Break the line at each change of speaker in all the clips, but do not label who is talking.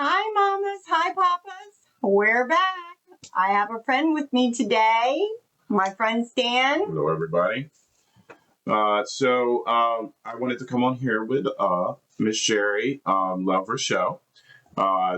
Hi, mamas. Hi, papas. We're back. I have a friend with me today. My friend Stan.
Hello, everybody. I wanted to come on here with Miss Sherry. Love her show.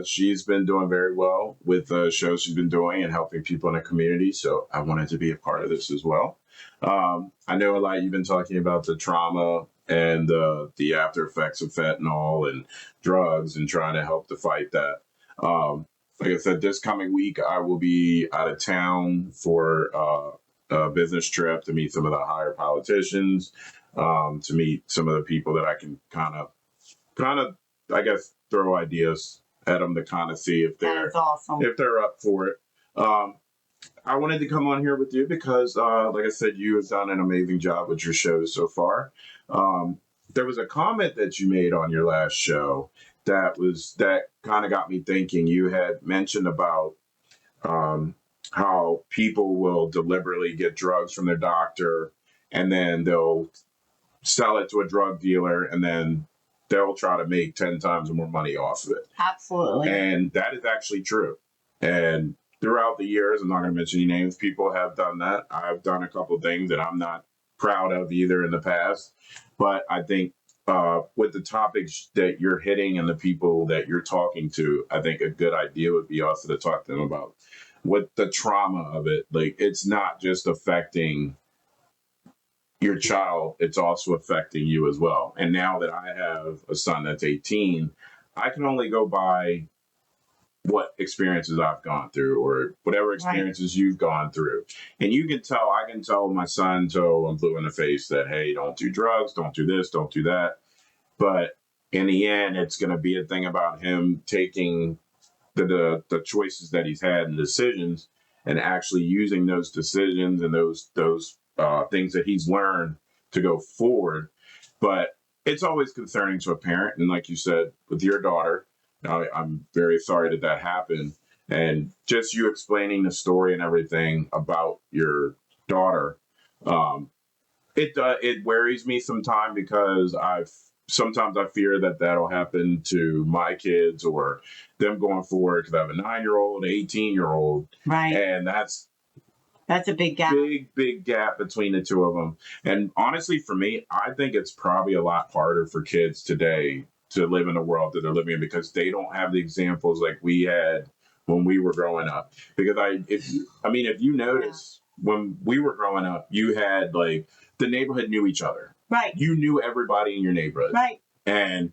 She's been doing very well with the shows she's been doing and helping people in the community. So I wanted to be a part of this as well. I know a lot you've been talking about the trauma and the after effects of fentanyl and drugs and trying to help to fight that. Like I said, this coming week I will be out of town for a business trip to meet some of the higher politicians, to meet some of the people that I can kind of, I guess, throw ideas at them to kind of see if
That's awesome.
if they're up for it. I wanted to come on here with you because, like I said, you have done an amazing job with your shows so far. There was a comment that you made on your last show that kind of got me thinking. You had mentioned about how people will deliberately get drugs from their doctor and then they'll sell it to a drug dealer and then they'll try to make 10 times more money off of it.
Absolutely.
And that is actually true. And throughout the years, I'm not going to mention any names, people have done that. I've done a couple of things that I'm not proud of either in the past. But I think with the topics that you're hitting and the people that you're talking to, I think a good idea would be also to talk to them about what the trauma of it. Like, it's not just affecting your child, it's also affecting you as well. And now that I have a son that's 18, I can only go by what experiences I've gone through or whatever experiences you've gone through. And I can tell my son till I'm blue in the face that, hey, don't do drugs, don't do this, don't do that. But in the end, it's going to be a thing about him taking the choices that he's had and decisions and actually using those decisions and those things that he's learned to go forward. But it's always concerning to a parent. And like you said, with your daughter, I'm very sorry that happened. And just you explaining the story and everything about your daughter, it worries me sometimes because sometimes I fear that that'll happen to my kids or them going forward because I have a 9-year-old, 18-year-old.
Right.
And that's
a big gap.
Big gap between the two of them. And honestly, for me, I think it's probably a lot harder for kids today to live in the world that they're living in because they don't have the examples like we had when we were growing up. Because if you notice, when we were growing up, you had like the neighborhood knew each other.
Right.
You knew everybody in your neighborhood.
Right.
And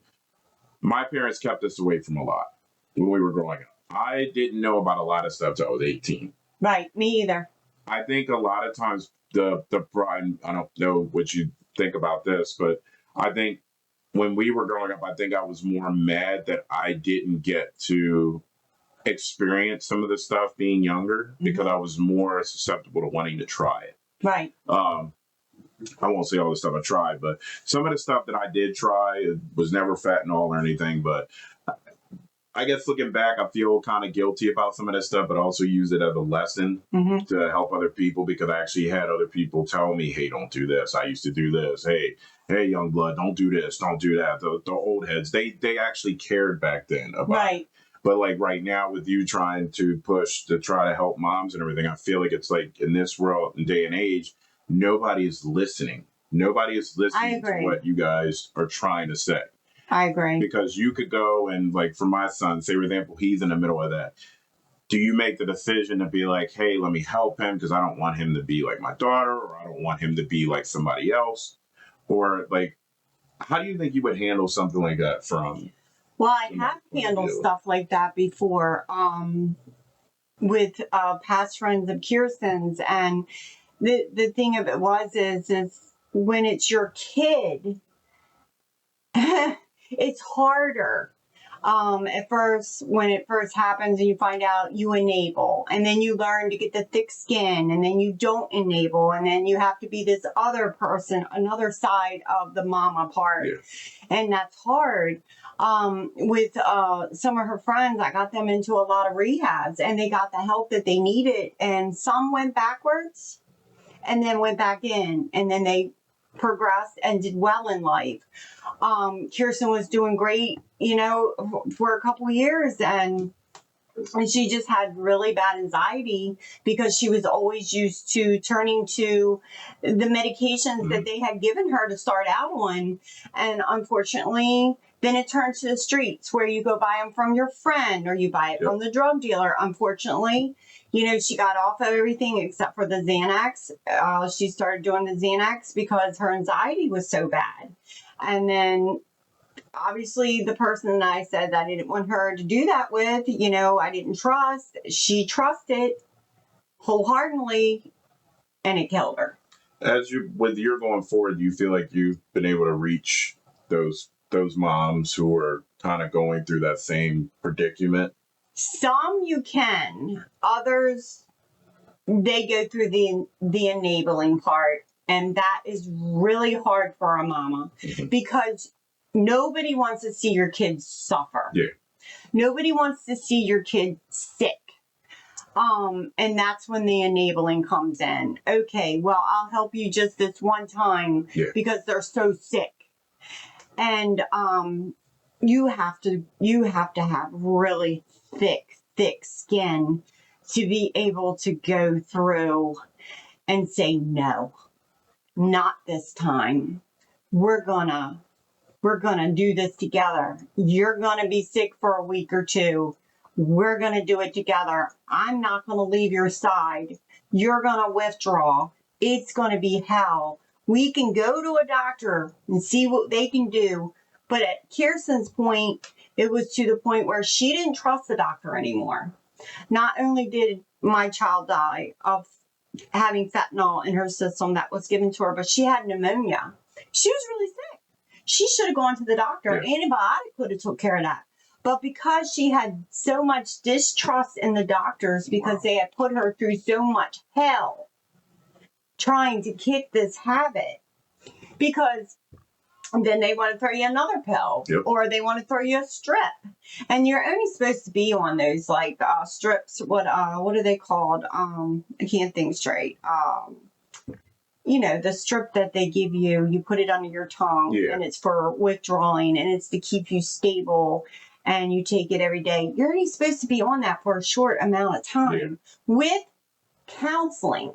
my parents kept us away from a lot when we were growing up. I didn't know about a lot of stuff till I was 18.
Right. Me either.
I think a lot of times the pride, I don't know what you think about this, but I think when we were growing up, I think I was more mad that I didn't get to experience some of the stuff being younger because I was more susceptible to wanting to try it.
Right.
I won't say all the stuff I tried, but some of the stuff that I did try was never fentanyl or anything. But I guess looking back, I feel kind of guilty about some of that stuff, but also use it as a lesson to help other people because I actually had other people tell me, hey, don't do this. I used to do this. Hey, young blood, don't do this. Don't do that. The old heads, they actually cared back then about it. But like right now with you trying to push to try to help moms and everything, I feel like it's like in this world and day and age, nobody is listening. Nobody is listening to what you guys are trying to say.
I agree.
Because you could go and, like, for my son, say, for example, he's in the middle of that. Do you make the decision to be like, hey, let me help him because I don't want him to be like my daughter or I don't want him to be like somebody else? Or, like, how do you think you would handle something like that from?
Well, I have handled stuff like that before with past friends of Kirsten's. And the thing of it is when it's your kid, it's harder. At first, when it first happens and you find out, you enable, and then you learn to get the thick skin, and then you don't enable, and then you have to be this other person, another side of the mama part. And that's hard. With some of her friends, I got them into a lot of rehabs and they got the help that they needed, and some went backwards and then went back in, and then they progressed and did well in life. Kirsten was doing great, for a couple years, and she just had really bad anxiety because she was always used to turning to the medications that they had given her to start out on. And unfortunately, then it turned to the streets where you go buy them from your friend or you buy it from the drug dealer. Unfortunately, she got off of everything except for the Xanax. She started doing the Xanax because her anxiety was so bad. And then obviously the person that I said that I didn't want her to do that with, I didn't trust. She trusted wholeheartedly, and it killed her.
With your going forward, do you feel like you've been able to reach those moms who are kind of going through that same predicament?
Some you can, others they go through the enabling part, and that is really hard for a mama because nobody wants to see your kids suffer.
Yeah.
Nobody wants to see your kid sick. And that's when the enabling comes in. Okay, well, I'll help you just this one time because they're so sick. And you have to have really thick skin to be able to go through and say, no, not this time. We're gonna do this together. You're gonna be sick for a week or two. We're gonna do it together. I'm not gonna leave your side. You're gonna withdraw. It's gonna be hell. We can go to a doctor and see what they can do. But at Kirsten's point, it was to the point where she didn't trust the doctor anymore. Not only did my child die of having fentanyl in her system that was given to her, but she had pneumonia. She was really sick. She should have gone to the doctor.
Yeah.
Antibiotic could have took care of that. But because she had so much distrust in the doctors because they had put her through so much hell trying to kick this habit, because then they want to throw you another pill or they want to throw you a strip. And you're only supposed to be on those like strips. What are they called? I can't think straight. The strip that they give you, you put it under your tongue and it's for withdrawing and it's to keep you stable and you take it every day. You're only supposed to be on that for a short amount of time with counseling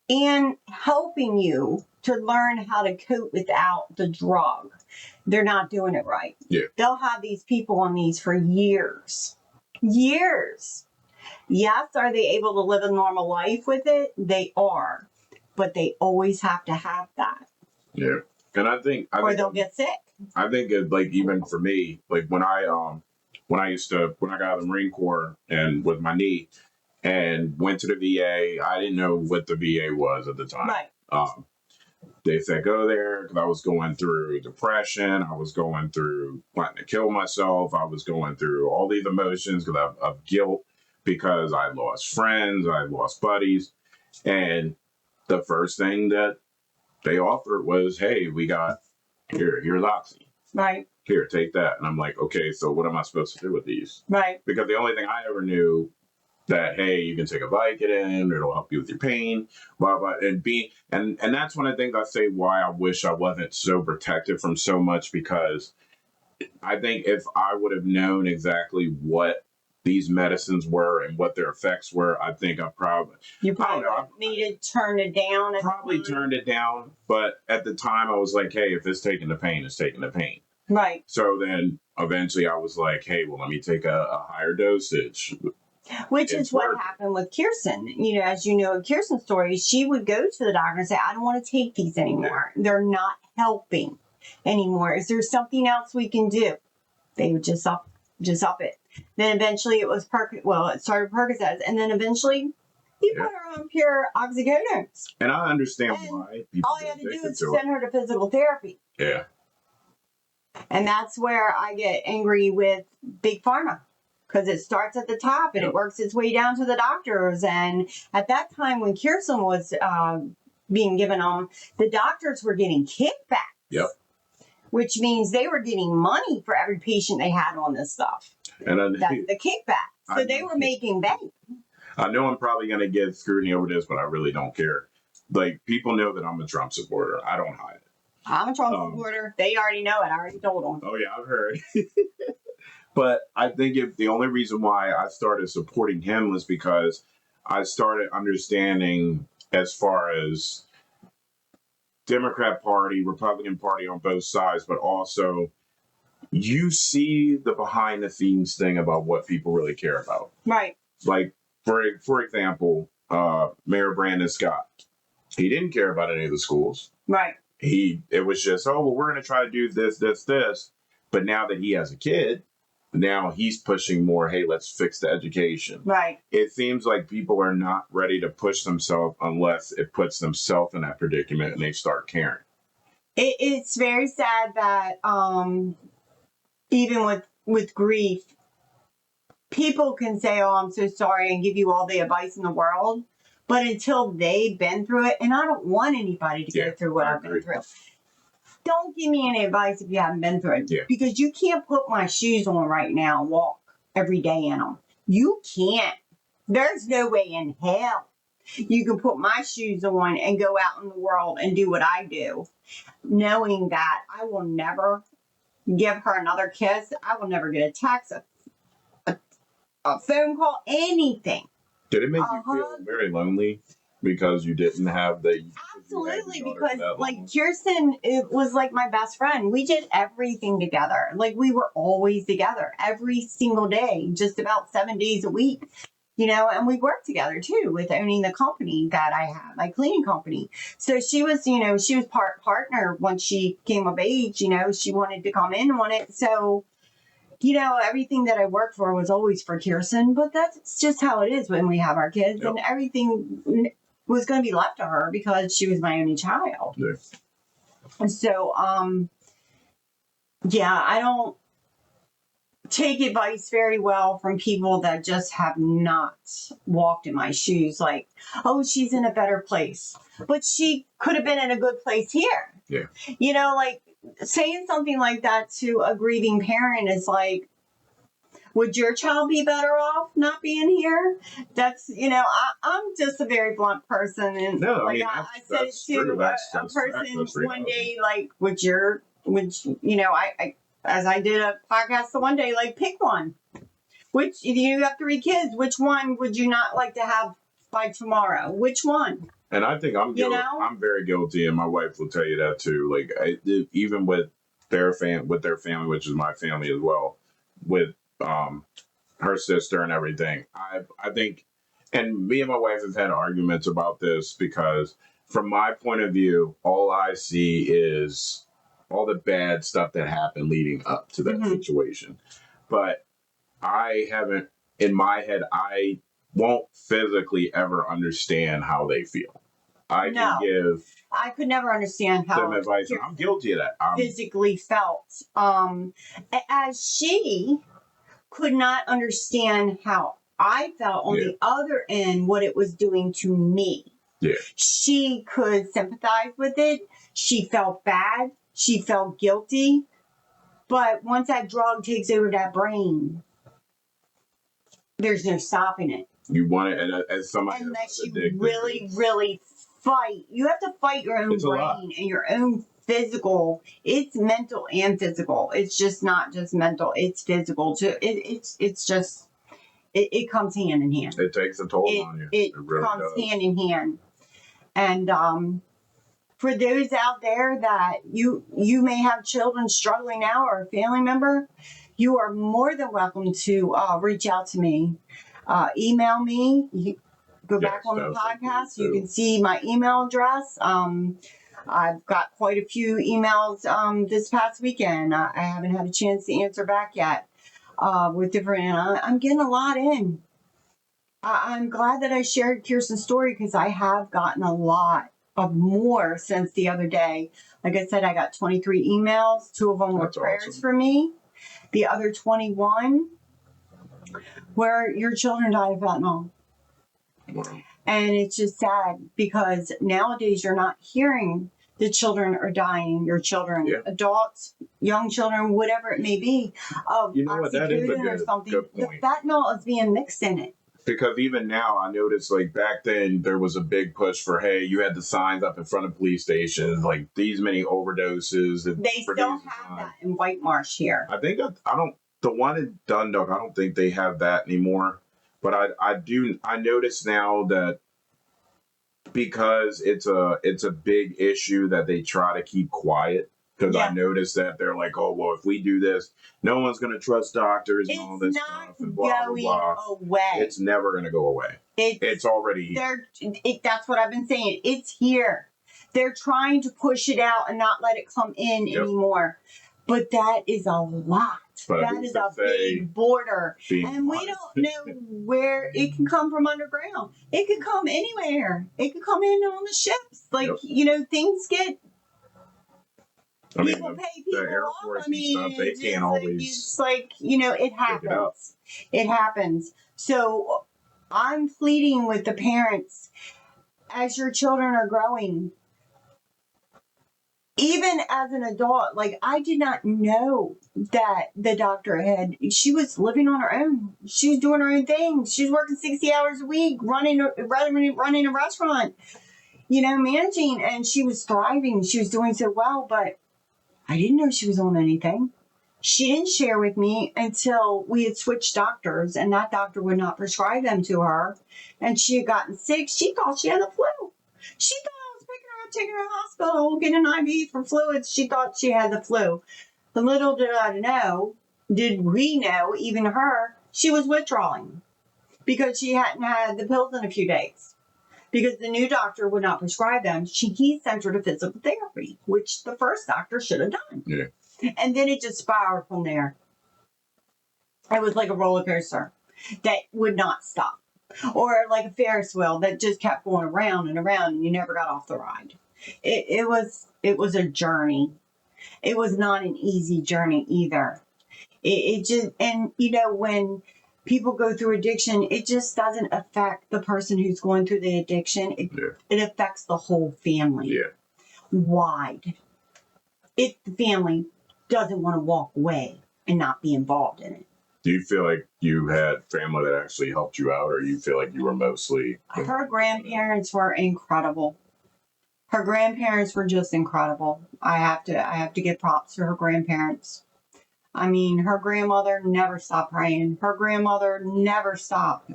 and helping you to learn how to cope without the drug. They're not doing it right.
Yeah.
They'll have these people on these for years. Years. Yes, are they able to live a normal life with it? They are. But they always have to have that.
Yeah. And I think
they'll get sick.
I think it, like, even for me, like when I got out of the Marine Corps and with my knee and went to the VA, I didn't know what the VA was at the time.
Right.
They said go there because I was going through depression. I was going through wanting to kill myself. I was going through all these emotions of guilt because I lost friends, I lost buddies. And the first thing that they offered was, hey, we got here's Oxy.
Right.
Here, take that. And I'm like, okay, so what am I supposed to do with these?
Right.
Because the only thing I ever knew that, hey, you can take a Vicodin, it'll help you with your pain, blah, blah, and that's one of the things I say why I wish I wasn't so protected from so much, because I think if I would have known exactly what these medicines were and what their effects were, I think I probably
needed to turn it down.
Turned it down, but at the time I was like, hey, if it's taking the pain, it's taking the pain.
Right.
So then eventually I was like, hey, well, let me take a higher dosage.
Which is what happened with Kirsten. As you know, Kirsten's story, she would go to the doctor and say, I don't want to take these anymore. They're not helping anymore. Is there something else we can do? They would just up it. Then eventually it was it started Percocets, and then eventually he put her on pure oxycodones.
And I understand why people
all I had to do is send her to physical therapy.
Yeah.
And that's where I get angry with Big Pharma. Because it starts at the top and it works its way down to the doctors. And at that time when Kirsten was being given them, the doctors were getting kickbacks.
Yep.
Which means they were getting money for every patient they had on this stuff.
And
that's the kickback. So they were making bank.
I know I'm probably going to get scrutiny over this, but I really don't care. Like, people know that I'm a Trump supporter. I don't hide it.
I'm a Trump
Um,
supporter. They already know it. I already told them.
Oh yeah, I've heard. But I think if the only reason why I started supporting him was because I started understanding as far as Democrat Party, Republican Party on both sides, but also you see the behind the scenes thing about what people really care about.
Right.
Like for example, Mayor Brandon Scott, he didn't care about any of the schools.
Right.
It was just, oh well, we're going to try to do this. But now that he has a kid, now he's pushing more, hey, let's fix the education.
Right.
It seems like people are not ready to push themselves unless it puts themselves in that predicament and they start caring.
It's very sad that even with grief, people can say, "Oh, I'm so sorry," and give you all the advice in the world. But until they've been through it, and I don't want anybody to go through what I've been through. Don't give me any advice if you haven't been through it.
Yeah.
Because you can't put my shoes on right now and walk every day in them. You can't. There's no way in hell you can put my shoes on and go out in the world and do what I do, knowing that I will never give her another kiss. I will never get a text, a phone call, anything.
Did it make you feel very lonely because you didn't have the...
Absolutely, because like Kirsten, it was like my best friend. We did everything together. Like we were always together every single day, just about 7 days a week. You know, and we worked together too with owning the company that I had, my cleaning company. So she was, you know, she was part partner once she came of age. You know, she wanted to come in on it. So, you know, everything that I worked for was always for Kirsten, but that's just how it is when we have our kids. Yep. And everything was going to be left to her because she was my only child.
Yeah.
And so, yeah, I don't take advice very well from people that just have not walked in my shoes. Like, oh, she's in a better place, but she could have been in a good place here.
Yeah.
You know, like saying something like that to a grieving parent is like, would your child be better off not being here? That's, you know, I'm just a very blunt person. And
no,
like
I
said it to a person one day, like, you know, I as I did a podcast the one day, like, pick one. Which, if you have 3 kids, which one would you not like to have by tomorrow? Which one?
And I think I'm guilty. You know? I'm very guilty, and my wife will tell you that too. Like, even with their family, which is my family as well, with her sister and everything. I think, and me and my wife have had arguments about this because, from my point of view, all I see is all the bad stuff that happened leading up to that situation. But I haven't, in my head, I won't physically ever understand how they feel. I
could never understand how
them advice. I'm guilty of that.
Physically felt. As she could not understand how I felt on the other end, what it was doing to me.
Yeah.
She could sympathize with it. She felt bad. She felt guilty. But once that drug takes over that brain, there's no stopping it.
You want it as somebody
unless you really, really fight. You have to fight your own brain and your own physical. It's mental and physical. It's just not just mental. It's physical too. It's just it comes hand in hand.
It takes a toll on you.
It really comes hand in hand. And for those out there that you may have children struggling now or a family member, you are more than welcome to reach out to me. Email me. You go back on the podcast. You can see my email address. I've got quite a few emails this past weekend. I haven't had a chance to answer back yet with different. I'm getting a lot in. I'm glad that I shared Kirsten's story because I have gotten a lot of more since the other day. Like I said, I got 23 emails. 2 of them were prayers for me. The other 21 where your children died of fentanyl.
Wow.
And it's just sad because nowadays you're not hearing the children are dying, your children, adults, young children, whatever it may be, of
that is a
or something. The fentanyl is being mixed in it.
Because even now, I noticed like back then there was a big push for, hey, you had the signs up in front of police stations like these many overdoses.
They
for
still
these
have
times.
that in White Marsh here.
I think I don't the one in Dundalk. I don't think they have that anymore. But I notice now that because it's a big issue that they try to keep quiet. Because I
Yeah.
noticed that they're like, oh well, if we do this, no one's gonna trust doctors and all
It's
this
not
stuff and blah blah
going
blah.
away.
It's never gonna go away. It's already
That's what I've been saying. It's here. They're trying to push it out and not let it come in
Yep.
anymore. But that is a lot.
But
That is a big border. And we don't know where it can come from underground. It could come anywhere. It could come in on the ships. Like,
Yep.
Things get
I mean,
people pay
the
people
Air
off.
Force
I mean,
and stuff, they
it's
can't
just
always
it's like, it
pick it up.
happens. It happens. So I'm pleading with the parents as your children are growing, even as an adult. Like, I did not know that the doctor she was living on her own. She was doing her own thing. She was working 60 hours a week, running a restaurant, managing, and she was thriving. She was doing so well, but I didn't know she was on anything. She didn't share with me until we had switched doctors, and that doctor would not prescribe them to her. And she had gotten sick. She thought she had the flu. She thought I was picking her up, taking her to the hospital, getting an IV for fluids. She thought she had the flu. But little did we know, even her, she was withdrawing because she hadn't had the pills in a few days. Because the new doctor would not prescribe them, he sent her to physical therapy, which the first doctor should have done.
Yeah.
And then it just spiraled from there. It was like a roller coaster that would not stop, or like a Ferris wheel that just kept going around and around, and you never got off the ride. It was a journey. It was not an easy journey either. It just, and when people go through addiction, it just doesn't affect the person who's going through the addiction. It affects the whole family.
Yeah.
Wide. If the family doesn't want to walk away and not be involved in it.
Do you feel like you had family that actually helped you out, or you feel like you were mostly?
Her grandparents were incredible. Her grandparents were just incredible. I have to give props to her grandparents. I mean, her grandmother never stopped praying. Her grandmother never stopped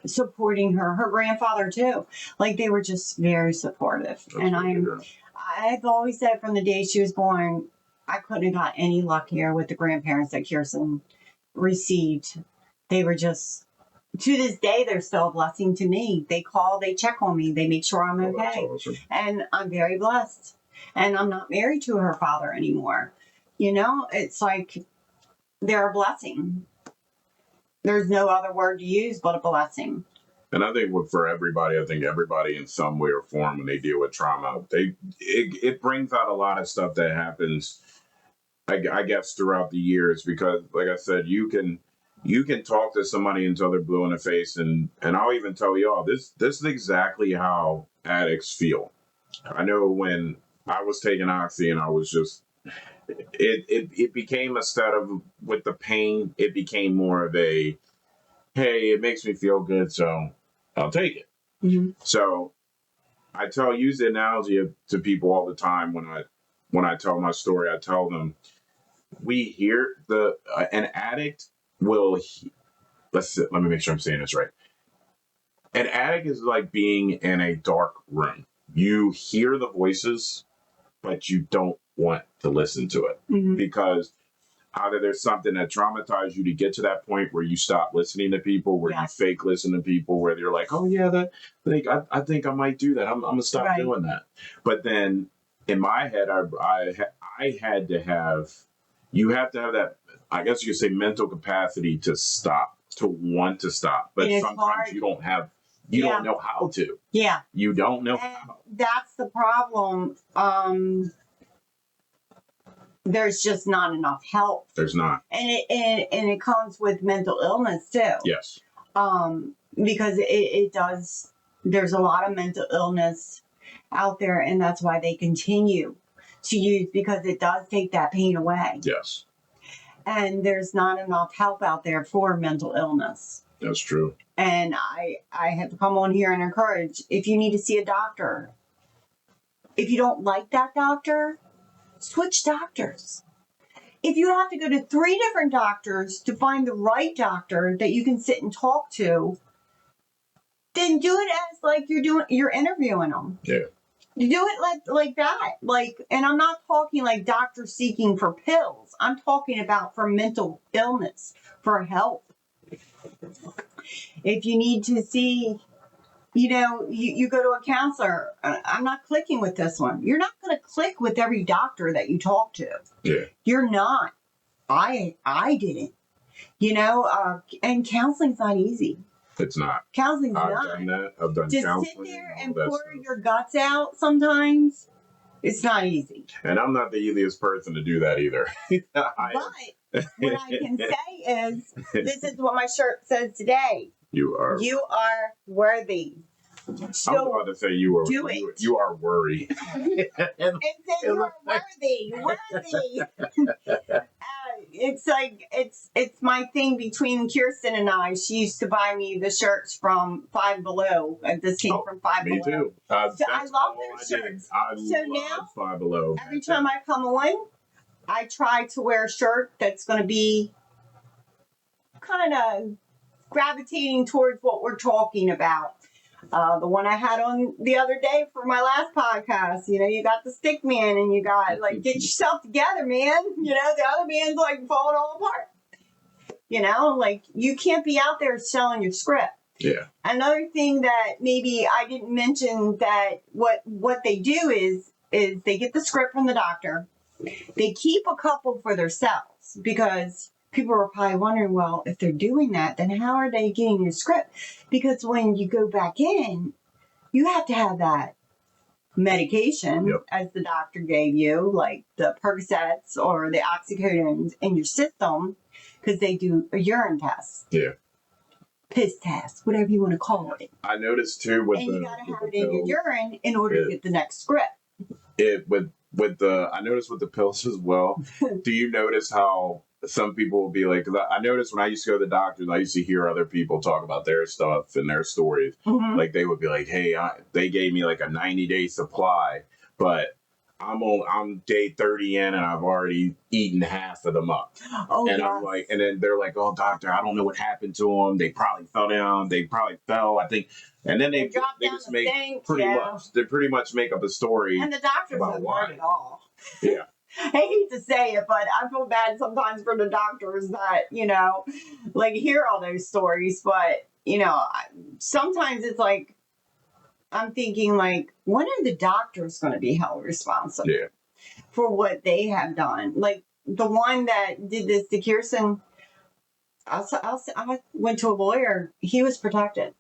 supporting her. Her grandfather too. Like, they were just very supportive. And I've always said from the day she was born, I couldn't have got any luckier with the grandparents that Kirsten received. They were just, to this day, they're still a blessing to me. They call, they check on me, they make sure I'm okay.
That's awesome.
And I'm very blessed. And I'm not married to her father anymore. It's like they're a blessing. There's no other word to use but a blessing.
And I think for everybody, in some way or form, when they deal with trauma, it brings out a lot of stuff that happens, I guess, throughout the years. Because, like I said, you can talk to somebody until they're blue in the face, and I'll even tell y'all this is exactly how addicts feel. I know when I was taking Oxy, and I was just it became, instead of with the pain, it became more of a, hey, it makes me feel good, so I'll take it.
Mm-hmm.
So I use the analogy to people all the time when I tell my story. I tell them, we hear an addict will. Let me make sure I'm saying this right. An addict is like being in a dark room. You hear the voices, but you don't want to listen to it.
Mm-hmm.
Because either there's something that traumatized you to get to that point where you stop listening to people, where you fake listen to people, where you're like, oh yeah, I think I might do that. I'm gonna stop doing that. But then in my head, I had to have, you have to have that, I guess you could say, mental capacity to stop, to want to stop. But sometimes hard. You don't have, you don't know how to.
Yeah.
You don't know how.
That's the problem. There's just not enough help.
There's not.
And it comes with mental illness too.
Yes.
Because it does, there's a lot of mental illness out there, and that's why they continue to use, because it does take that pain away.
Yes.
And there's not enough help out there for mental illness.
That's true.
And I have to come on here and encourage, if you need to see a doctor, if you don't like that doctor, switch doctors. If you have to go to 3 different doctors to find the right doctor that you can sit and talk to, then do it as like you're interviewing them.
Yeah.
You do it like that. Like, and I'm not talking like doctors seeking for pills. I'm talking about for mental illness, for help. If you need to see, you go to a counselor. I'm not clicking with this one. You're not going to click with every doctor that you talk to.
Yeah.
You're not. I didn't. And counseling's not easy.
It's not.
Counseling's
I've
not.
done that. I've done
To
counseling.
sit there
and
and
all that
pour
stuff.
your guts out sometimes, it's not easy.
And I'm not the easiest person to do that either.
But what I can say is, this is what my shirt says today.
You are
worthy. So
I was about to say you are.
do it.
You are worried.
It says you are worthy. It's like it's my thing between Kirsten and I. She used to buy me the shirts from Five Below. This came from Five
Me
Below.
too.
So I
That's
love
all
their
I did.
shirts.
I
So
love
now,
Five Below.
Every time I come on, I try to wear a shirt that's going to be kind of gravitating towards what we're talking about. The one I had on the other day for my last podcast, you got the stick man and you got like, get yourself together, man. The other man's like falling all apart. Like you can't be out there selling your script.
Yeah.
Another thing that maybe I didn't mention, that what they do is they get the script from the doctor. They keep a couple for themselves, because people are probably wondering, well, if they're doing that, then how are they getting your script? Because when you go back in, you have to have that medication, as the doctor gave you, like the Percocets or the oxycodones in your system, because they do a urine test.
Yeah.
Piss test, whatever you want to call it.
I noticed too with
and you got to have it in your urine in order to get the next script.
I noticed with the pills as well. Do you notice how some people will be like, because I noticed when I used to go to the doctor, I used to hear other people talk about their stuff and their stories.
Mm-hmm.
Like they would be like, hey, they gave me like a 90-day supply, but I'm day 30 in and I've already eaten half of them up.
Oh,
and
yes.
I'm like, and then they're like, oh, doctor, I don't know what happened to them. They probably fell down. They probably fell, I think. And then they just make they pretty much make up a story.
And the doctors have heard it all.
Yeah.
I hate to say it, but I feel bad sometimes for the doctors that, like hear all those stories. But, sometimes it's like, I'm thinking like, when are the doctors going to be held responsible for what they have done? Like the one that did this to Kirsten, I went to a lawyer. He was protected.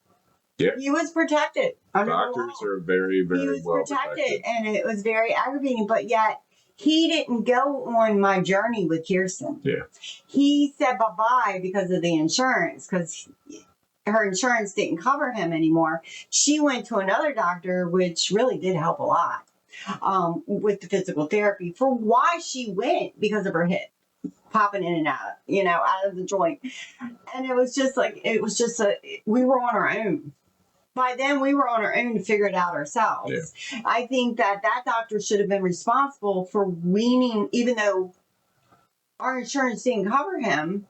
Yeah.
He was protected.
Doctors are very, very well protected.
And it was very aggravating, but yet he didn't go on my journey with Kirsten.
Yeah.
He said bye-bye because of the insurance, because her insurance didn't cover him anymore. She went to another doctor, which really did help a lot with the physical therapy for why she went, because of her hip popping in and out, out of the joint. And it was just like, we were on our own. By then, we were on our own to figure it out ourselves. Yeah. I think that doctor should have been responsible for weaning, even though our insurance didn't cover him.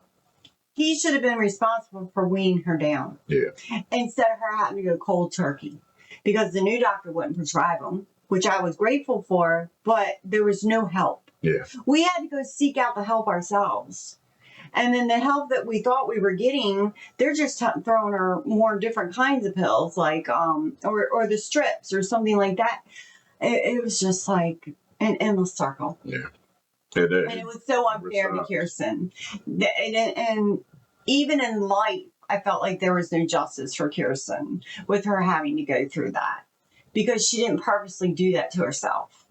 He should have been responsible for weaning her down.
Yeah.
Instead of her having to go cold turkey, because the new doctor wouldn't prescribe them, which I was grateful for, but there was no help.
Yeah.
We had to go seek out the help ourselves. And then the help that we thought we were getting, they're just throwing her more different kinds of pills, like, or the strips or something like that. It was just like an endless circle.
Yeah.
And it was so unfair to Kirsten. And even in life, I felt like there was no justice for Kirsten with her having to go through that, because she didn't purposely do that to herself.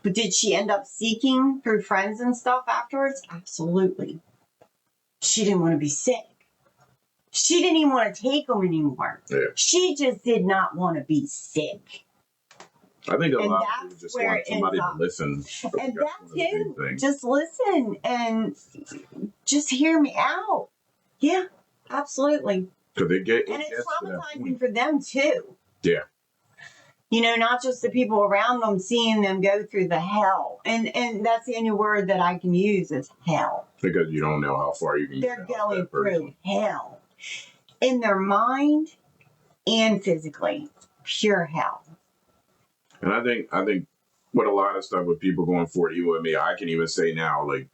But did she end up seeking through friends and stuff afterwards? Absolutely. She didn't want to be sick. She didn't even want to take them anymore.
Yeah.
She just did not want to be sick.
I think a lot of people just want somebody to listen.
And that's it. Just listen and just hear me out. Yeah, absolutely.
Because it
and it's
gets to that
traumatizing
point.
for them too.
Yeah.
You know, not just the people around them, seeing them go through the hell. And that's the only word that I can use is hell.
Because you don't know how far you can
They're
get
going
that person.
through hell. In their mind and physically. Pure hell.
And I think with a lot of stuff with people going forward, even with me, I can even say now, like,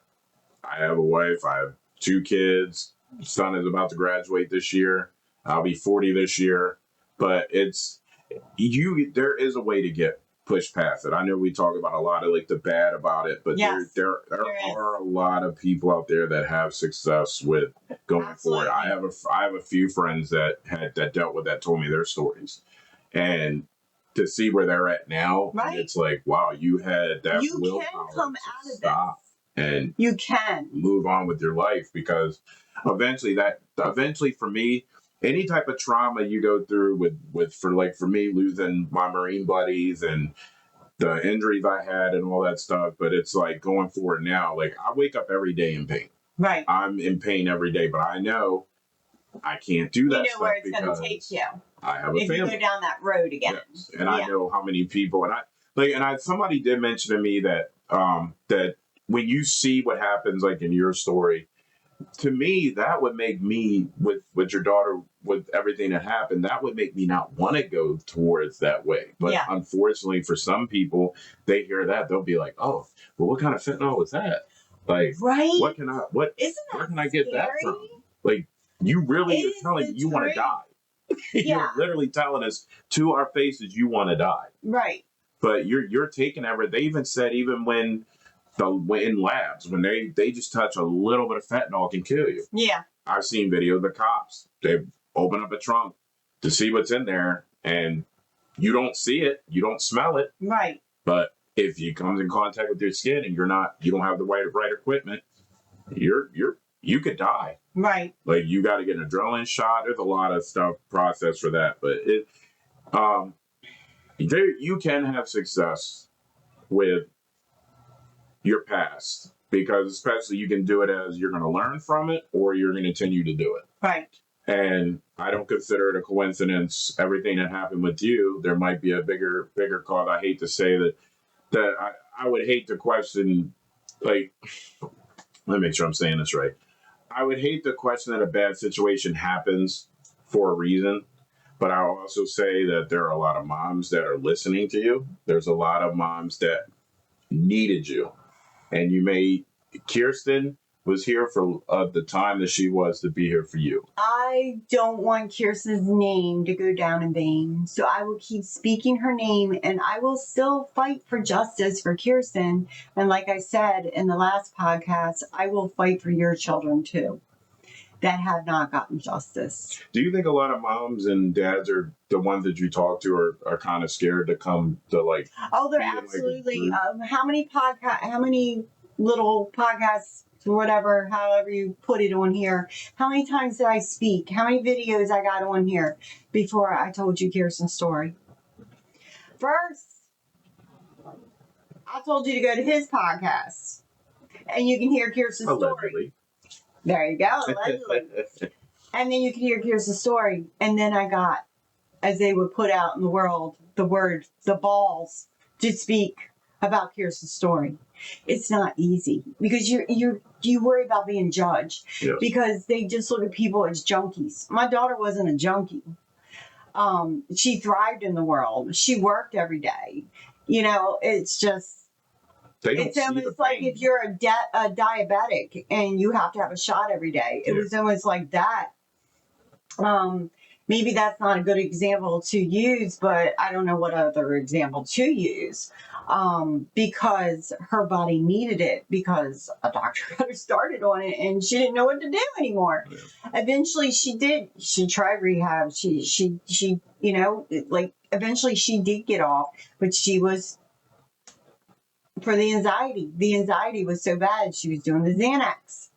I have a wife, I have 2 kids, son is about to graduate this year. I'll be 40 this year. But there is a way to get pushed past it. I know we talk about a lot of like the bad about it, but
Yes,
there are a lot of people out there that have success with going
Absolutely.
forward. I have a few friends that dealt with that, told me their stories. And to see where they're at now,
Right.
and it's like, wow, you had that
You
willpower
can come
to
out of
stop and
you can
move on with your life, because eventually for me, any type of trauma you go through with for me losing my Marine buddies and the injuries I had and all that stuff, but it's like going forward now, like I wake up every day in pain.
Right.
I'm in pain every day, but I know I can't do that.
You know where it's going to take you.
I have a
if
family.
You go down that road again.
Yes. And I know how many people, and somebody did mention to me that that when you see what happens like in your story, to me that would make me with your daughter, with everything that happened, that would make me not want to go towards that way. But unfortunately for some people, they hear that, they'll be like, oh, well, what kind of fentanyl was that? Like,
right?
Where can I get that from? Like, you really are telling you want to die. You're literally telling us to our faces you want to die.
Right.
But you're taking everything. They even said, even when in labs, when they just touch a little bit of fentanyl can kill you.
Yeah.
I've seen video of the cops. They open up a trunk to see what's in there, and you don't see it, you don't smell it.
Right.
But if it comes in contact with your skin and you don't have the right equipment, you could die.
Right.
Like, you got to get an adrenaline shot. There's a lot of stuff processed for that, but you can have success with your past, because especially you can do it as you're going to learn from it, or you're going to continue to do it.
Right.
And I don't consider it a coincidence. Everything that happened with you, there might be a bigger cause. I hate to say that I would hate to question, like, let me make sure I'm saying this right. I would hate to question that a bad situation happens for a reason, but I'll also say that there are a lot of moms that are listening to you. There's a lot of moms that needed you. And Kirsten was here for the time that she was to be here for you.
I don't want Kirsten's name to go down in vain, so I will keep speaking her name, and I will still fight for justice for Kirsten. And like I said in the last podcast, I will fight for your children too that have not gotten justice.
Do you think a lot of moms and dads are the ones that you talk to are kind of scared to come to, like?
Oh, they're absolutely. How many little podcasts or whatever, however you put it on here, how many times did I speak? How many videos I got on here before I told you Kirsten's story? First, I told you to go to his podcast and you can hear Kirsten's story. There you go, allegedly. And then you can hear Kirsten's story. And then I got, as they would put out in the world, the balls to speak about Kirsten's story. It's not easy because you worry about being judged. Yes. Because they just look at people as junkies. My daughter wasn't a junkie. She thrived in the world. She worked every day. You know, it's just, it's almost like if you're a diabetic and you have to have a shot every day. It was almost like that. Maybe that's not a good example to use, but I don't know what other example to use. Because her body needed it, because a doctor got her started on it and she didn't know what to do anymore. Yeah. Eventually she did. She tried rehab. She you know, like eventually she did get off, but she was, for the anxiety was so bad, she was doing the Xanax.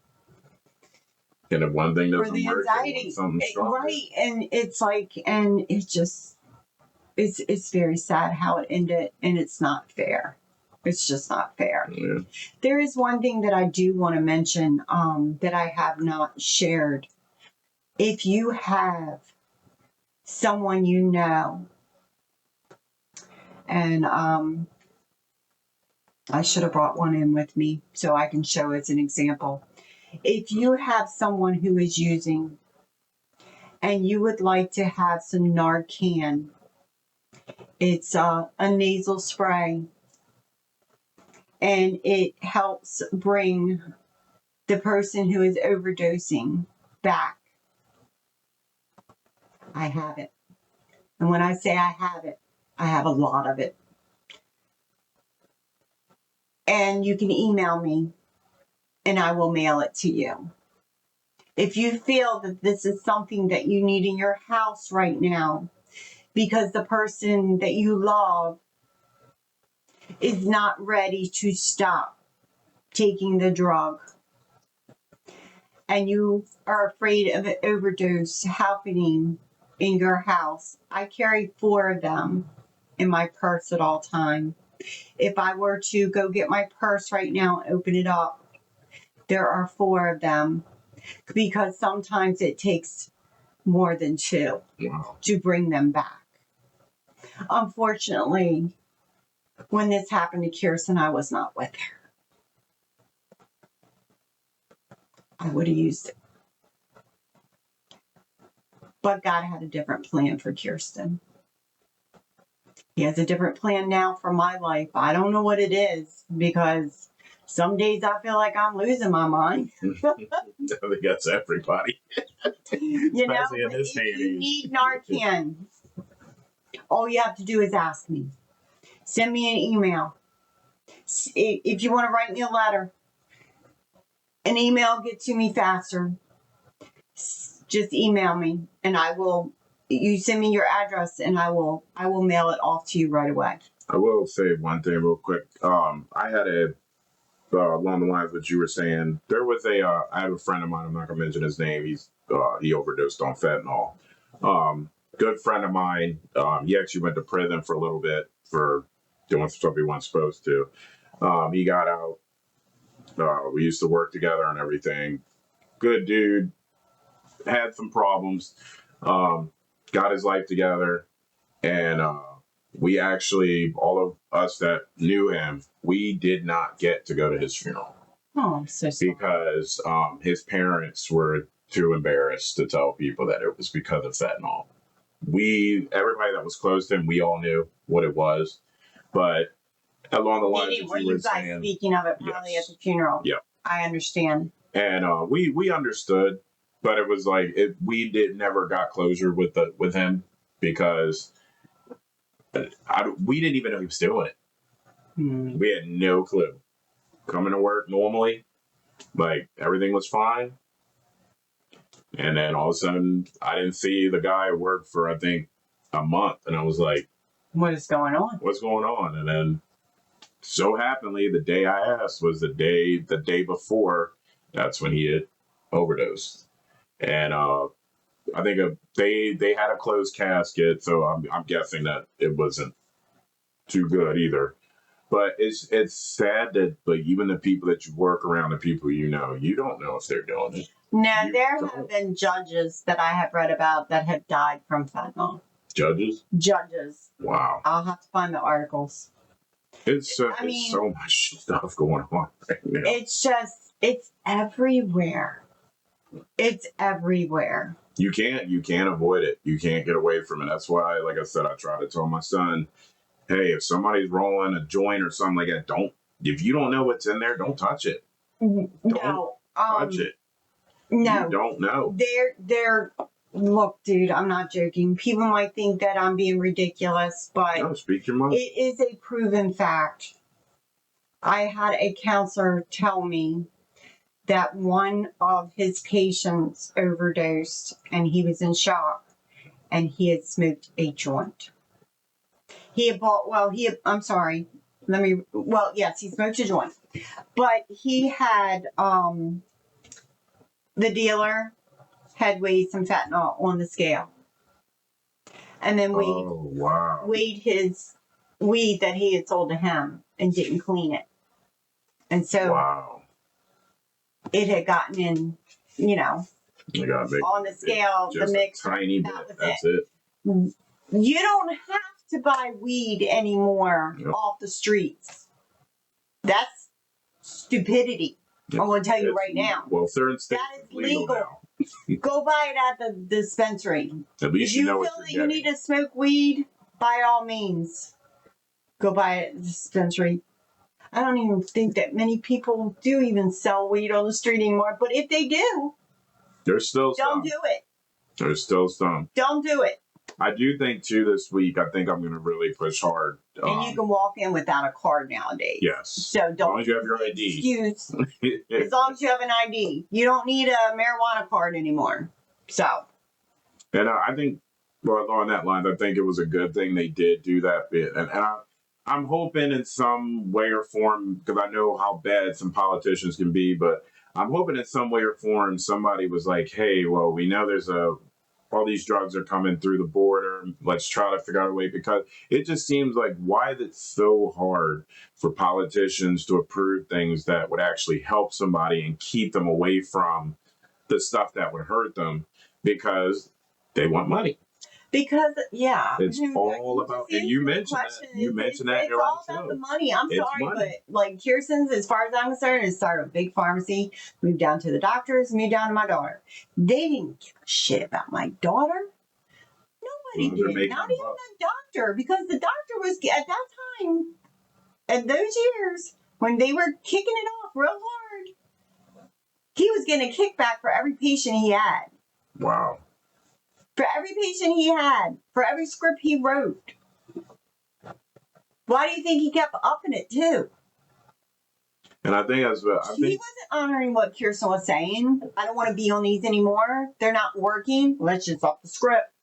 And if one thing doesn't
work, anxiety,
something stronger.
Right. And it's like, and it just, it's very sad how it ended, and it's not fair. It's just not fair. Yeah. There is one thing that I do want to mention that I have not shared If you have someone you know, and I should have brought one in with me so I can show as an example. If you have someone who is using and you would like to have some Narcan, it's a nasal spray, and it helps bring the person who is overdosing back. I have it. And when I say I have it, I have a lot of it. And you can email me and I will mail it to you. If you feel that this is something that you need in your house right now because the person that you love is not ready to stop taking the drug and you are afraid of an overdose happening in your house, I carry 4 of them in my purse at all time. If I were to go get my purse right now and open it up, there are 4 of them because sometimes it takes more than 2 to bring them back. Unfortunately, when this happened to Kirsten, I was not with her. I would have used it. But God had a different plan for Kirsten. He has a different plan now for my life. I don't know what it is because some days I feel like I'm losing my mind.
I think that's everybody.
You know,
Especially in this
if
day and
you
age.
need Narcan, all you have to do is ask me. Send me an email. If you want to write me a letter, an email get to me faster. Just email me and I will. You send me your address and I will mail it off to you right away.
I will say one thing real quick. I had a along the lines of what you were saying. There was I have a friend of mine. I'm not gonna mention his name. He overdosed on fentanyl. Good friend of mine. He actually went to prison for a little bit for doing stuff he wasn't supposed to. He got out. We used to work together and everything. Good dude. Had some problems. Got his life together, and we actually, all of us that knew him, we did not get to go to his funeral.
Oh, I'm so sorry.
Because his parents were too embarrassed to tell people that it was because of fentanyl. Everybody that was close to him, we all knew what it was, but along the lines
Were
that you
you
were
guys
saying,
speaking of it probably
yes.
at the funeral?
Yeah.
I understand.
And we understood, but it was like we never got closure with him because we didn't even know he was doing it. We had no clue. Coming to work normally, like everything was fine. And then all of a sudden, I didn't see the guy at work for, I think, a month. And I was like,
what is going on?
What's going on? And then, so happenly, the day I asked was the day before. That's when he had overdosed. And I think they had a closed casket. So I'm guessing that it wasn't too good either. But it's sad that like even the people that you work around, the people you know don't know if they're doing it.
No, there have been judges that I have read about that have died from fentanyl.
Judges?
Judges.
Wow.
I'll have to find the articles.
It's so much stuff going on right now.
It's everywhere. It's everywhere.
You can't avoid it. You can't get away from it. That's why, like I said, I try to tell my son, hey, if somebody's rolling a joint or something like that, if you don't know what's in there, don't touch it. Don't touch it.
No.
You don't know.
Look, dude, I'm not joking. People might think that I'm being ridiculous, but
no, speak your mind.
It is a proven fact. I had a counselor tell me that one of his patients overdosed and he was in shock and he had smoked a joint. He smoked a joint. But he had, the dealer had weighed some fentanyl on the scale. And then weighed his weed that he had sold to him and didn't clean it. And so it had gotten in,
You gotta make
on the scale, the
just
mixer.
a tiny bit.
That was
That's
it.
it.
You don't have to buy weed anymore
Yep.
off the streets. That's stupidity.
Yep.
I'm going to tell you
It's-
right now.
Well, certain states
That is
it's legal
legal.
now.
Go buy it at the dispensary.
At least
If
you
you
know
feel
what
that
you're
you
getting.
need to smoke weed, by all means, go buy it at the dispensary. I don't even think that many people do even sell weed on the street anymore. But if they do,
There's still
don't
some.
do it.
There's still some.
Don't do it.
I do think too this week. I think I'm going to really push hard.
And you can walk in without a card nowadays.
Yes.
So
As long
don't
as you have your ID.
excuse. As long as you have an ID, you don't need a marijuana card anymore. So.
And I think, well, along that line, I think it was a good thing they did do that bit. And I'm hoping in some way or form, because I know how bad some politicians can be, but I'm hoping in some way or form somebody was like, hey, well, we know there's all these drugs are coming through the border. Let's try to figure out a way, because it just seems like, why is it so hard for politicians to approve things that would actually help somebody and keep them away from the stuff that would hurt them? Because they want money.
Because
it's all about. And you mentioned that. You mentioned that.
It's all about the money. I'm sorry, money. But like Kirsten's, as far as I'm concerned, is started a big pharmacy, moved down to the doctors, moved down to my daughter. They didn't give a shit about my daughter. Nobody did. Not even the doctor, because the doctor was at that time, at those years when they were kicking it off real hard, he was getting a kickback for every patient he had.
Wow.
For every patient he had, for every script he wrote. Why do you think he kept upping it too?
And I think as well,
He wasn't honoring what Kirsten was saying. I don't want to be on these anymore. They're not working. Let's just up the script.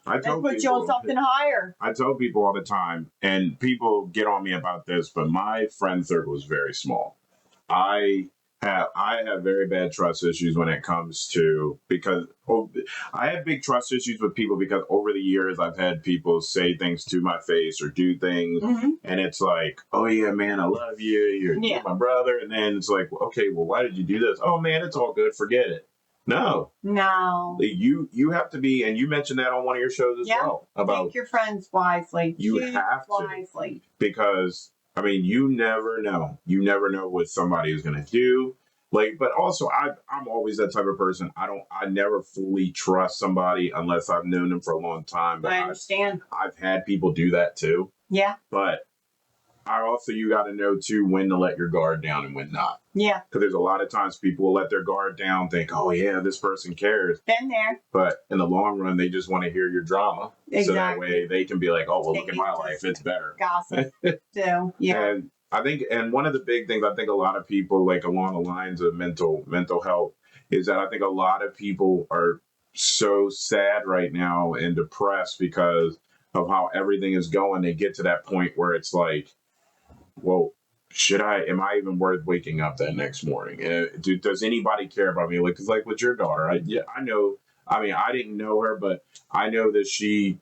Let's put you on something higher.
I tell people all the time, and people get on me about this, but my friend circle is very small. I have very bad trust issues when it comes to, because I have big trust issues with people because over the years I've had people say things to my face or do things, and it's like, oh yeah, man, I love you, you're my brother, and then it's like, okay, well, why did you do this? Oh man, it's all good, forget it. No. You have to be, and you mentioned that on one of your shows as well, about
pick your friends wisely.
You have to,
wisely,
because I mean, you never know. You never know what somebody is going to do. Like, but also, I'm always that type of person. I never fully trust somebody unless I've known them for a long time. But
I understand.
I've had people do that too.
Yeah.
But you got to know too when to let your guard down and when not.
Yeah.
Because there's a lot of times people will let their guard down, think, oh yeah, this person cares.
Been there.
But in the long run, they just want to hear your drama.
Exactly.
So that way they can be like, oh, well, look at my life. It's better.
Gossip. So, yeah.
And I think, and one of the big things I think a lot of people, like along the lines of mental health, is that I think a lot of people are so sad right now and depressed because of how everything is going. They get to that point where it's like, well, am I even worth waking up that next morning? Does anybody care about me? Like, cause like with your daughter, I know, I mean, I didn't know her, but I know that she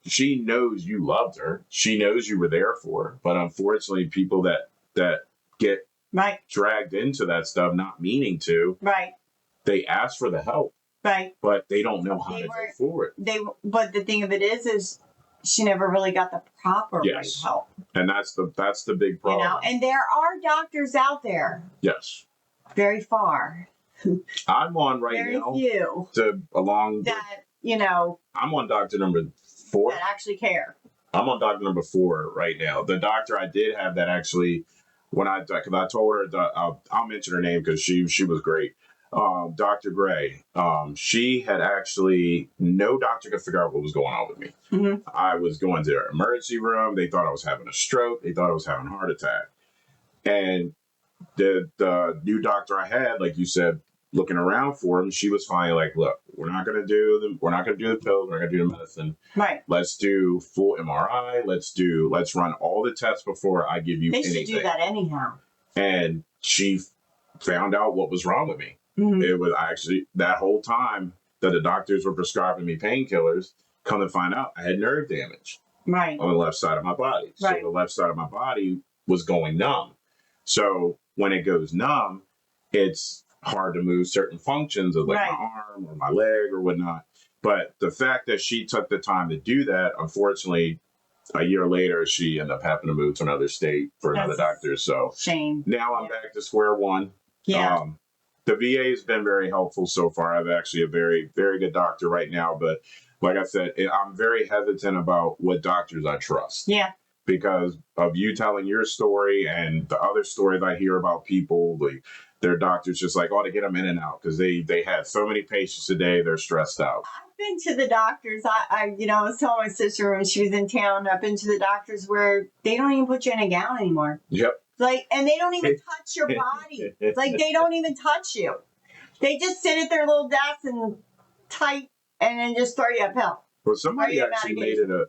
knows you loved her. She knows you were there for her. But unfortunately, people that get dragged into that stuff, not meaning to, they ask for the help, but they don't know how to go forward.
But the thing of it is she never really got the proper right help.
And that's the big problem.
You know, and there are doctors out there.
Yes.
Very far.
I'm on right
Very
now.
Few.
I'm on doctor number 4.
That actually care.
I'm on doctor number 4 right now. The doctor I did have that actually, because I told her, I'll mention her name because she was great. Dr. Gray, she had actually, no doctor could figure out what was going on with me.
Mm-hmm.
I was going to the emergency room. They thought I was having a stroke. They thought I was having a heart attack. And the new doctor I had, like you said, looking around for him, she was finally like, look, we're not going to do the pills. We're not going to do the medicine.
Right.
Let's do full MRI. Let's run all the tests before I give you anything.
They should do that anyhow.
And she found out what was wrong with me.
Mm-hmm.
It was actually that whole time that the doctors were prescribing me painkillers, come to find out I had nerve damage on the left side of my body. So the left side of my body was going numb. So when it goes numb, it's hard to move certain functions of like
Right.
my arm or my leg or whatnot. But the fact that she took the time to do that, unfortunately, a year later, she ended up having to move to another state for another
That's
doctor. So
shame.
now I'm
Yeah.
back to square one.
Yeah.
The VA has been very helpful so far. I have actually a very, very good doctor right now. But like I said, I'm very hesitant about what doctors I trust.
Yeah.
Because of you telling your story and the other stories I hear about people, like their doctors just like, oh, to get them in and out because they have so many patients a day, they're stressed out.
I've been to the doctors. I was telling my sister when she was in town, I've been to the doctors where they don't even put you in a gown anymore.
Yep.
Like, and they don't even touch your body. Like, they don't even touch you. They just sit at their little desk and type and then just throw you a pill.
Well, somebody actually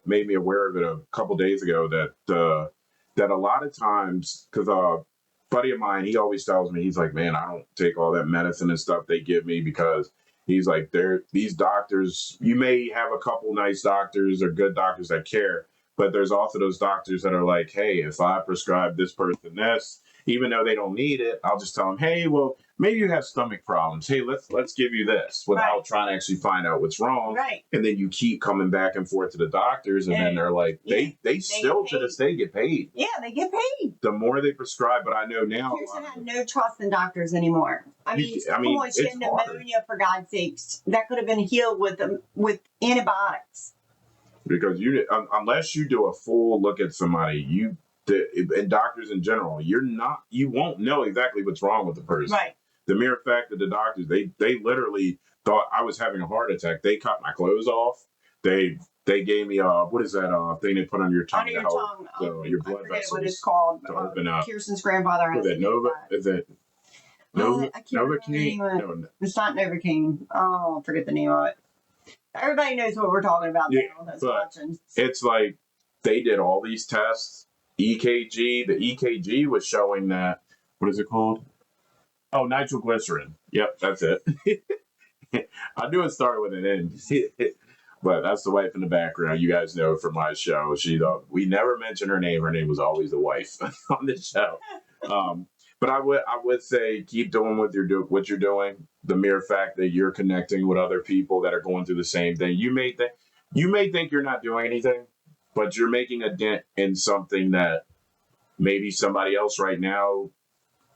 made me aware of it a couple days ago that a lot of times, because a buddy of mine, he always tells me, he's like, man, I don't take all that medicine and stuff they give me because he's like, these doctors, you may have a couple nice doctors or good doctors that care, but there's also those doctors that are like, hey, if I prescribe this person this, even though they don't need it, I'll just tell them, hey, well, maybe you have stomach problems. Hey, let's give you this without trying to actually find out what's wrong.
Right.
And then you keep coming back and forth to the doctors, and then they're like, they still to this day get paid.
Yeah, they get paid.
The more they prescribe, but I know now.
Pearson had no trust in doctors anymore. I mean, come on, she had pneumonia, for God's sakes. That could have been healed with antibiotics.
Because unless you do a full look at somebody, and doctors in general, you won't know exactly what's wrong with the person.
Right.
The mere fact that the doctors, they literally thought I was having a heart attack. They cut my clothes off. They gave me what is that thing they put on your tongue?
Under your tongue.
Your blood vessels.
What it's called.
To open up.
Kirsten's grandfather has
it Nova? Is it
Novocaine? No, it's not Novocaine. Oh, I forget the name of it. Everybody knows what we're talking about now. That's watching.
It's like they did all these tests. EKG. The EKG was showing that. What is it called? Oh, nitroglycerin. Yep, that's it. I knew it started with an N. But that's the wife in the background. You guys know from my show. We never mentioned her name. Her name was always the wife on the show. But I would say keep doing what you're doing. The mere fact that you're connecting with other people that are going through the same thing. You may think you're not doing anything, but you're making a dent in something that maybe somebody else right now,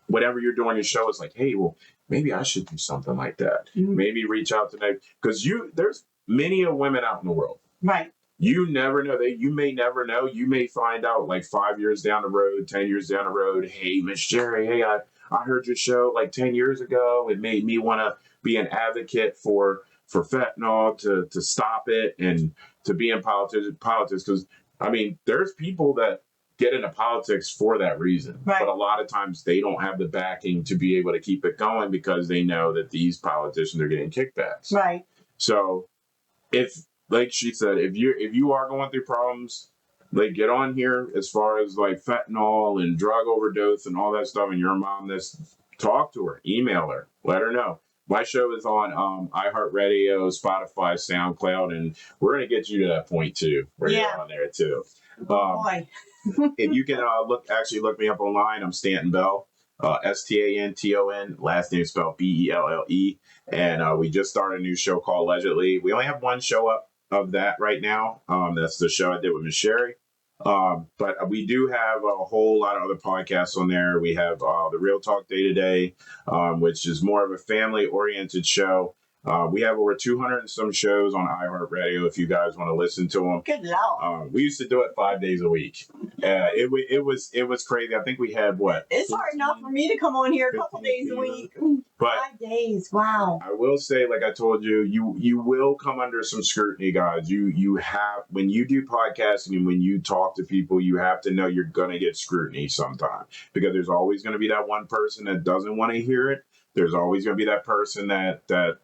whatever you're doing your show is like, hey, well, maybe I should do something like that. Mm-hmm. Maybe reach out to them because there's many of women out in the world.
Right.
You never know. You may never know. You may find out like 5 years down the road, 10 years down the road. Hey, Miss Sherry, hey, I heard your show like 10 years ago. It made me want to be an advocate for fentanyl to stop it and to be in politics. Because, I mean, there's people that get into politics for that reason.
Right.
But a lot of times they don't have the backing to be able to keep it going because they know that these politicians are getting kickbacks.
Right.
So like she said, if you are going through problems, like get on here as far as like fentanyl and drug overdose and all that stuff, and your mom, talk to her, email her, let her know. My show is on iHeartRadio, Spotify, SoundCloud, and we're gonna get you to that point too, where you're on there too.
Boy.
If you can look me up online, I'm Stanton Bell, Stanton, last name spelled Belle, and we just started a new show called Allegedly. We only have one show up of that right now. That's the show I did with Miss Sherry. But we do have a whole lot of other podcasts on there. We have the Real Talk Day to Day, which is more of a family-oriented show. We have over 200 and some shows on iHeartRadio if you guys want to listen to them.
Good Lord.
We used to do it 5 days a week. It was crazy. I think we had what?
It's hard enough for me to come on here a couple days a week.
But
5 days, wow.
I will say, like I told you, you will come under some scrutiny, guys. You have, when you do podcasting and when you talk to people, you have to know you're gonna get scrutiny sometime because there's always gonna be that one person that doesn't want to hear it. There's always gonna be that person that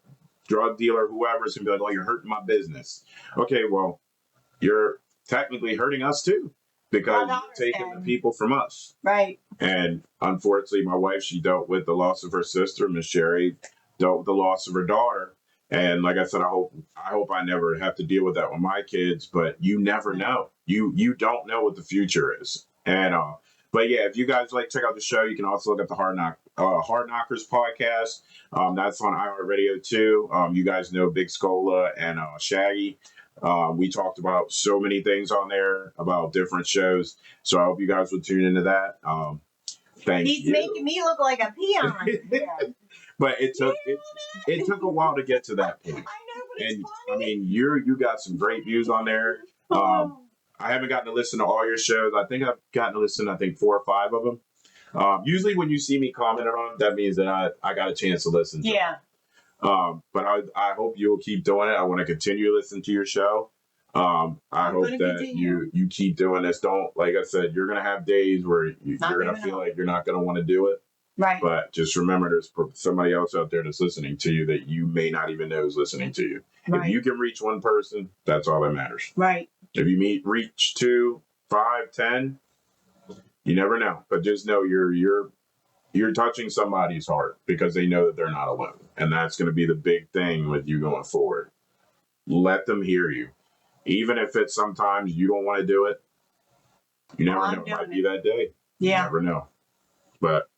drug dealer, whoever's gonna be like, oh, you're hurting my business. Okay, well, you're technically hurting us too because you're taking the people from us.
Right.
And unfortunately, my wife, she dealt with the loss of her sister. Miss Sherry dealt with the loss of her daughter. And like I said, I hope I never have to deal with that with my kids, but you never know. You don't know what the future is. And but yeah, if you guys like check out the show, you can also look at the Hard Hard Knockers podcast. That's on iHeartRadio too. You guys know Big Scola and Shaggy. We talked about so many things on there about different shows. So I hope you guys will tune into that. Thank
He's
you.
making me look like a peon. Yeah.
But it took a while to get to that point.
I know, but it's
And
funny.
I mean, you got some great views on there. I haven't gotten to listen to all your shows. I think I've gotten to listen to 4 or 5 of them. Usually when you see me commenting on them, that means that I got a chance to listen to
Yeah.
But I hope you'll keep doing it. I want to continue to listen to your show. I
I'm
hope
gonna
that
continue.
you keep doing this. Don't, like I said, you're going to have days where you're
Not
going to
giving
feel
up.
like you're not going to want to do it.
Right.
But just remember, there's somebody else out there that's listening to you that you may not even know is listening to you.
Right.
If you can reach one person, that's all that matters.
Right.
If you reach 2, 5, 10, you never know. But just know you're touching somebody's heart because they know that they're not alone. And that's going to be the big thing with you going forward. Let them hear you. Even if it's sometimes you don't want to do it, you never know. It might be that day.
Yeah.
You never know. But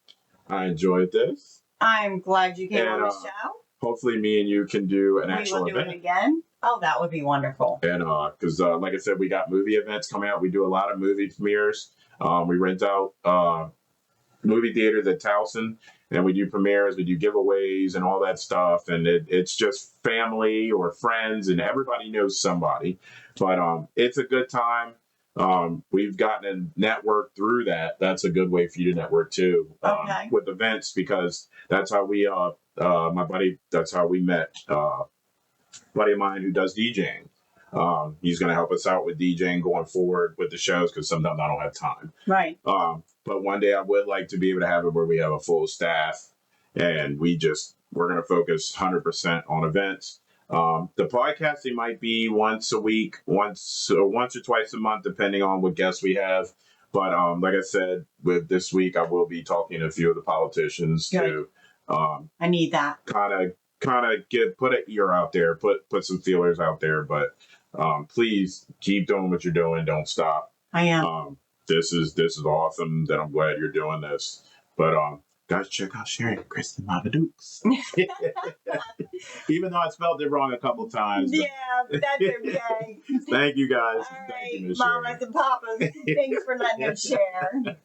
I enjoyed this.
I'm glad you came on the show.
Hopefully me and you can do an
We
actual
will do
event.
it again. Oh, that would be wonderful.
And because like I said, we got movie events coming out. We do a lot of movie premieres. We rent out movie theaters at Towson, and we do premieres, we do giveaways and all that stuff. And it's just family or friends, and everybody knows somebody. But it's a good time. We've gotten a network through that. That's a good way for you to network too, with events, because that's how we my buddy, that's how we met. Buddy of mine who does DJing. He's going to help us out with DJing going forward with the shows, because sometimes I don't have time.
Right.
But one day I would like to be able to have it where we have a full staff, and we're going to focus 100% on events. The podcasting might be once a week, once or twice a month, depending on what guests we have. But like I said, with this week, I will be talking to a few of the politicians to.
I need that.
Kind of put an ear out there, put some feelers out there. But please keep doing what you're doing. Don't stop.
I am.
This is awesome. That I'm glad you're doing this. But guys, check out Sharon Kristen Dukes. Even though I spelled it wrong a couple times.
Yeah, that's okay.
Thank you guys.
All right, mamas and papas. Thanks for letting us share.